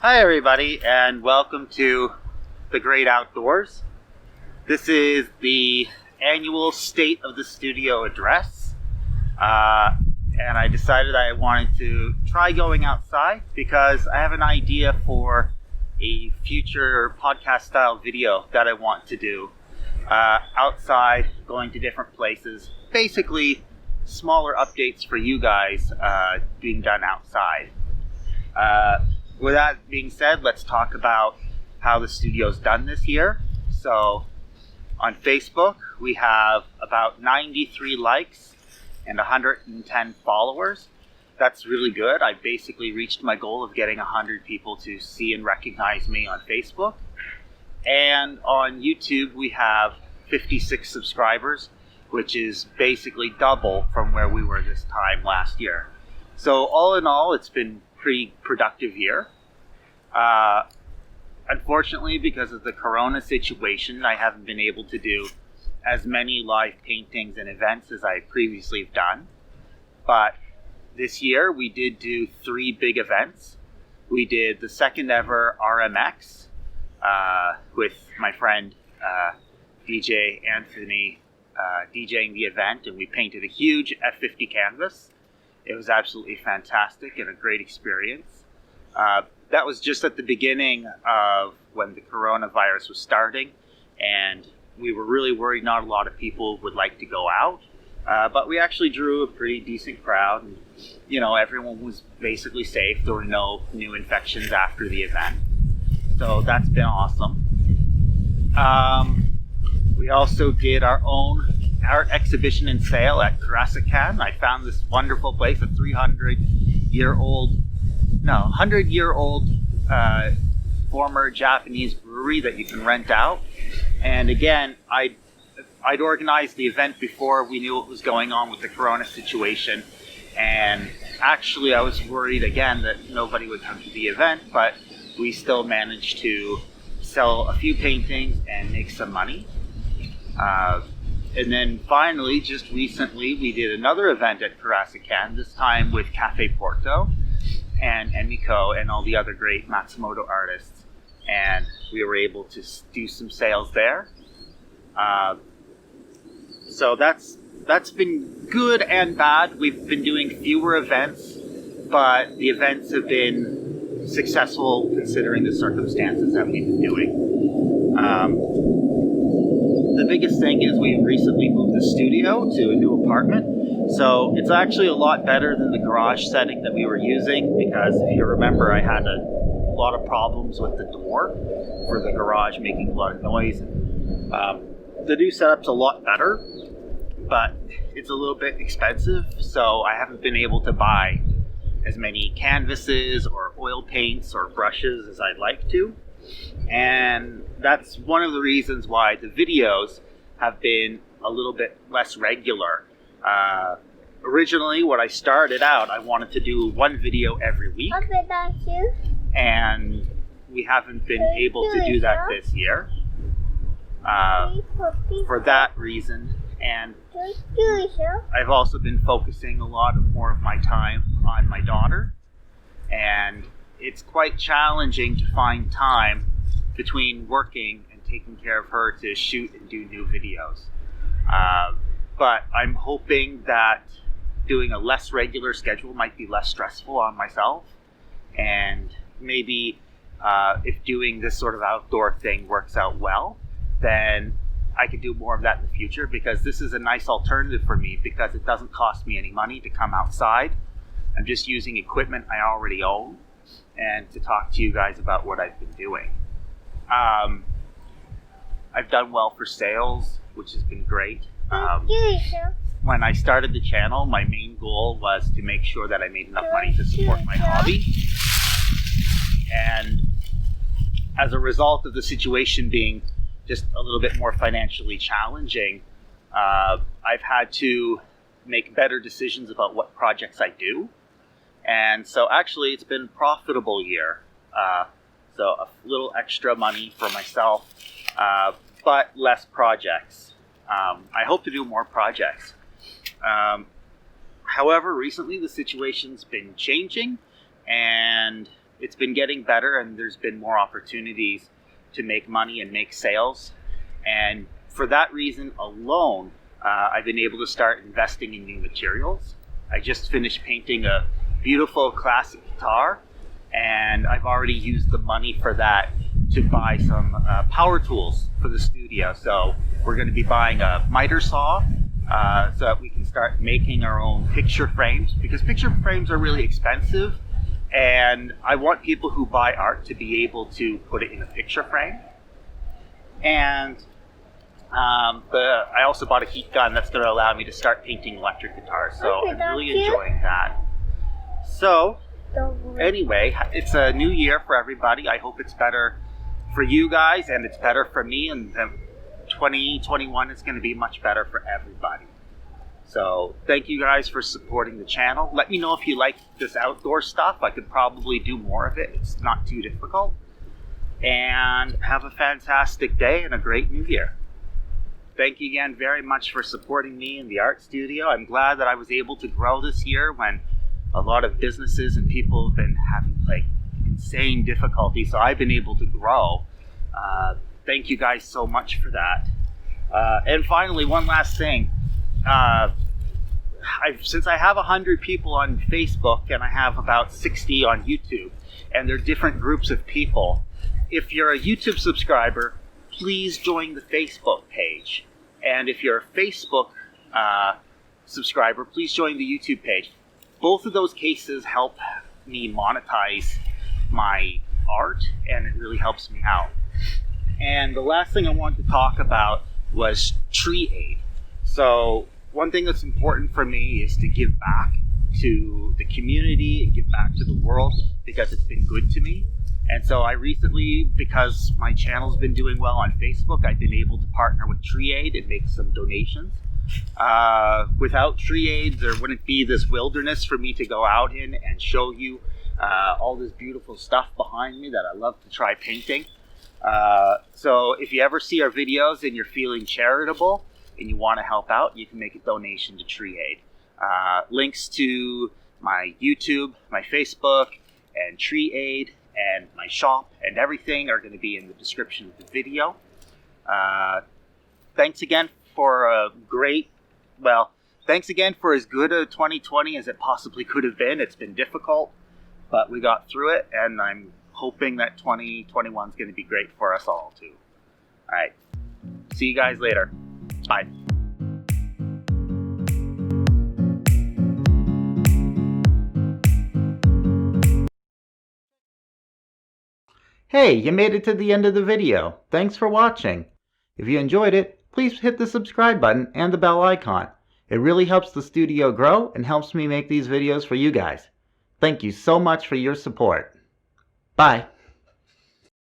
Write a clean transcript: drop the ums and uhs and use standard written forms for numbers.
Hi everybody, and welcome to the Great Outdoors. This is the annual State of the Studio address, and I decided I wanted to try going outside because I have an idea for a future podcast style video that I want to do outside, going to different places, basically smaller updates for you guys being done outside. With that being said, let's talk about how the studio's done this year. So on Facebook, we have about 93 likes and 110 followers. That's really good. I basically reached my goal of getting 100 people to see and recognize me on Facebook. And on YouTube, we have 56 subscribers, which is basically double from where we were this time last year. So all in all, it's been pretty productive year. Unfortunately, because of the corona situation, I haven't been able to do as many live paintings and events as I previously have done. But this year we did do 3 big events. We did the second ever RMX with my friend DJ Anthony DJing the event, and we painted a huge F50 canvas. It was absolutely fantastic and a great experience. That was just at the beginning of when the coronavirus was starting, and we were really worried not a lot of people would like to go out. But we actually drew a pretty decent crowd, and everyone was basically safe. There were no new infections after the event, so that's been awesome. We also did our own art exhibition and sale at Kurasakan. I found this wonderful place, a 100-year-old former Japanese brewery that you can rent out. And again, I'd organized the event before we knew what was going on with the corona situation, and actually I was worried again that nobody would come to the event, but we still managed to sell a few paintings and make some money. And then finally, just recently, we did another event at Kurasakan, this time with Cafe Porto and Emiko and all the other great Matsumoto artists. And we were able to do some sales there. So that's been good and bad. We've been doing fewer events, but the events have been successful considering the circumstances that we've been doing. The biggest thing is we recently moved the studio to a new apartment. So it's actually a lot better than the garage setting that we were using, because if you remember, I had a lot of problems with the door for the garage making a lot of noise. The new setup's a lot better, but it's a little bit expensive, so I haven't been able to buy as many canvases or oil paints or brushes as I'd like to. And that's one of the reasons why the videos have been a little bit less regular. Originally, when I started out, I wanted to do 1 video every week, and we haven't been able to do that this year for that reason. And I've also been focusing a lot more of my time on my daughter, and it's quite challenging to find time between working and taking care of her to shoot and do new videos. But I'm hoping that doing a less regular schedule might be less stressful on myself, and maybe if doing this sort of outdoor thing works out well, then I could do more of that in the future, because this is a nice alternative for me because it doesn't cost me any money to come outside. I'm just using equipment I already own and to talk to you guys about what I've been doing. I've done well for sales, which has been great. When I started the channel, my main goal was to make sure that I made enough money to support my hobby. And as a result of the situation being just a little bit more financially challenging, I've had to make better decisions about what projects I do. And so actually it's been a profitable year. So a little extra money for myself, but less projects. I hope to do more projects. However, recently the situation's been changing, and it's been getting better, and there's been more opportunities to make money and make sales. And for that reason alone, I've been able to start investing in new materials. I just finished painting a beautiful classic guitar, and I've already used the money for that to buy some power tools for the studio. So we're going to be buying a miter saw so that we can start making our own picture frames, because picture frames are really expensive, and I want people who buy art to be able to put it in a picture frame. And I also bought a heat gun that's going to allow me to start painting electric guitars, so I'm really enjoying that. So anyway, it's a new year for everybody. I hope it's better for you guys, and it's better for me, and 2021 is going to be much better for everybody. So thank you guys for supporting the channel. Let me know if you like this outdoor stuff. I could probably do more of it. It's not too difficult. And have a fantastic day and a great new year. Thank you again very much for supporting me in the art studio. I'm glad that I was able to grow this year when a lot of businesses and people have been having like insane difficulty. So I've been able to grow. Thank you guys so much for that. And finally, one last thing. Since I have 100 people on Facebook and I have about 60 on YouTube, and they're different groups of people, if you're a YouTube subscriber, please join the Facebook page. And if you're a Facebook subscriber, please join the YouTube page. Both of those cases help me monetize my art, and it really helps me out. And the last thing I wanted to talk about was Tree Aid. So one thing that's important for me is to give back to the community and give back to the world, because it's been good to me. And so I recently, because my channel's been doing well on Facebook, I've been able to partner with Tree Aid and make some donations. Without Tree Aid, there wouldn't be this wilderness for me to go out in and show you all this beautiful stuff behind me that I love to try painting. So if you ever see our videos and you're feeling charitable and you want to help out, you can make a donation to Tree Aid. Links to my YouTube, my Facebook, and Tree Aid, and my shop, and everything are going to be in the description of the video. Thanks again for thanks again for as good a 2020 as it possibly could have been. It's been difficult, but we got through it, and I'm hoping that 2021 is going to be great for us all too. All right, see you guys later. Bye. Hey, you made it to the end of the video. Thanks for watching. If you enjoyed it, please hit the subscribe button and the bell icon. It really helps the studio grow and helps me make these videos for you guys. Thank you so much for your support. Bye.